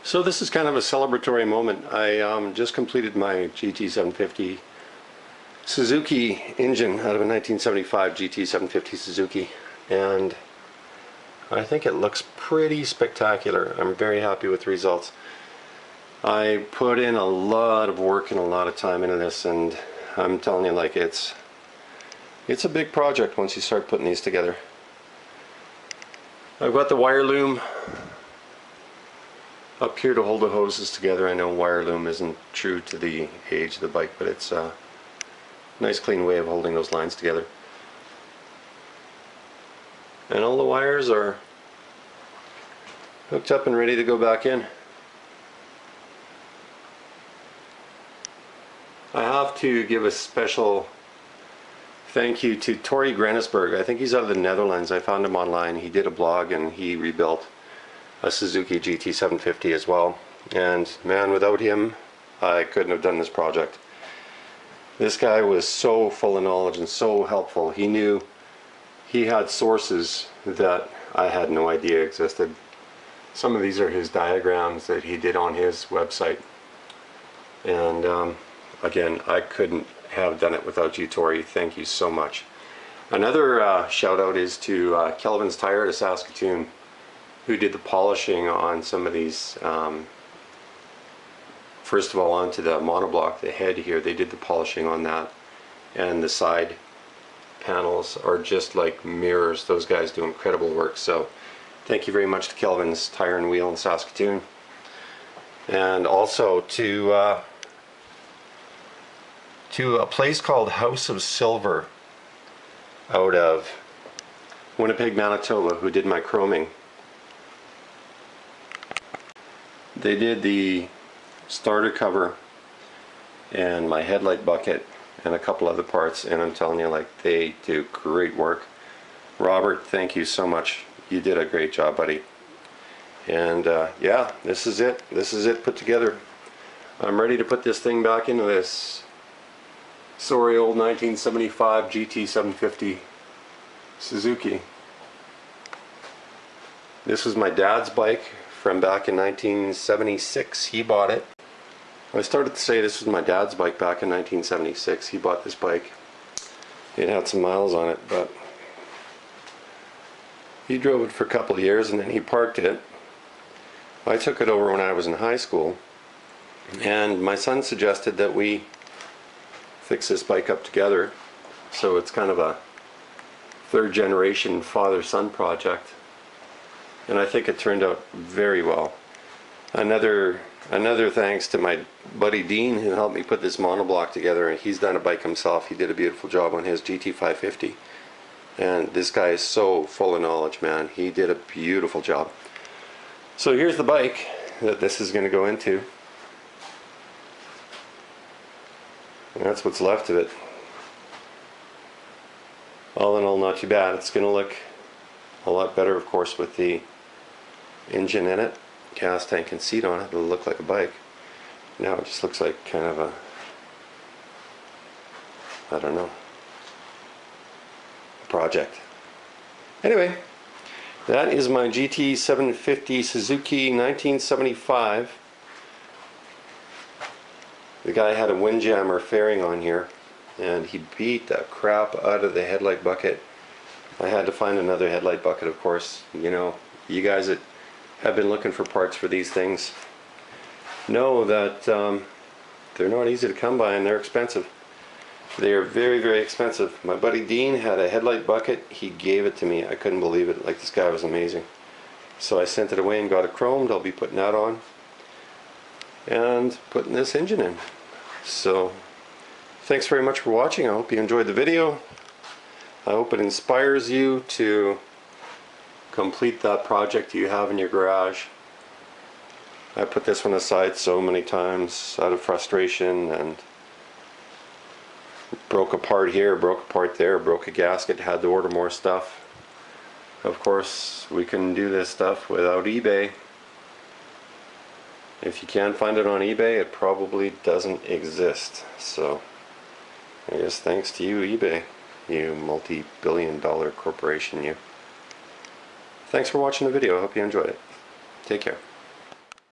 So this is kind of a celebratory moment. I just completed my GT750 Suzuki engine out of a 1975 GT750 Suzuki, and I think it looks pretty spectacular. I'm very happy with the results. I put in a lot of work and a lot of time into this, and I'm telling you, like, it's a big project once you start putting these together. I've got the wire loom up here to hold the hoses together. I know wire loom isn't true to the age of the bike, but it's a nice clean way of holding those lines together. And all the wires are hooked up and ready to go back in. I have to give a special thank you to Tori Grenisberg. I think he's out of the Netherlands. I found him online. He did a blog and he rebuilt a Suzuki GT750 as well. And man, without him, I couldn't have done this project. This guy was so full of knowledge and so helpful. He knew he had sources that I had no idea existed. Some of these are his diagrams that he did on his website. And again, I couldn't have done it without you, Tori. Thank you so much. Another shout out is to Kelvin's Tire to Saskatoon, who did the polishing on some of these. First of all, onto the monoblock, the head here, they did the polishing on that, and the side panels are just like mirrors. Those guys do incredible work. So thank you very much to Kelvin's Tire and Wheel in Saskatoon, and also to a place called House of Silver out of Winnipeg, Manitoba, who did my chroming. They did the starter cover and my headlight bucket and a couple other parts, and I'm telling you, like, they do great work. Robert, thank you so much. You did a great job, buddy. And yeah, this is it. This is it put together. I'm ready to put this thing back into this sorry old 1975 GT750 Suzuki. This was my dad's bike from back in 1976. He bought it. I started to say this was my dad's bike back in 1976. He bought this bike. It had some miles on it, but he drove it for a couple of years and then he parked it. I took it over when I was in high school, and my son suggested that we fix this bike up together. So it's kind of a third generation father-son project, and I think it turned out very well. Another thanks to my buddy Dean, who helped me put this monoblock together, and he's done a bike himself. He did a beautiful job on his GT550, and this guy is so full of knowledge, man. He did a beautiful job. So here's the bike that this is going to go into, and that's what's left of it. All in all, not too bad. It's going to look a lot better, of course, with the engine in it, gas tank and seat on it. It'll look like a bike. Now it just looks like kind of a, I don't know, project. Anyway, that is my GT750 Suzuki 1975. The guy had a windjammer fairing on here, and he beat the crap out of the headlight bucket. I had to find another headlight bucket, of course. You know, you guys that have been looking for parts for these things know that they're not easy to come by, and they're expensive. They are very, very expensive. My buddy Dean had a headlight bucket. He gave it to me. I couldn't believe it. Like, this guy was amazing. So I sent it away and got it chromed. I'll be putting that on and putting this engine in. So thanks very much for watching. I hope you enjoyed the video. I hope it inspires you to complete that project you have in your garage. I put this one aside so many times out of frustration, and broke apart here, broke apart there, broke a gasket, had to order more stuff. Of course, we can do this stuff without eBay. If you can't find it on eBay, it probably doesn't exist. So I guess thanks to you, eBay, you multi-billion-dollar corporation, you. Thanks for watching the video. I hope you enjoyed it. Take care.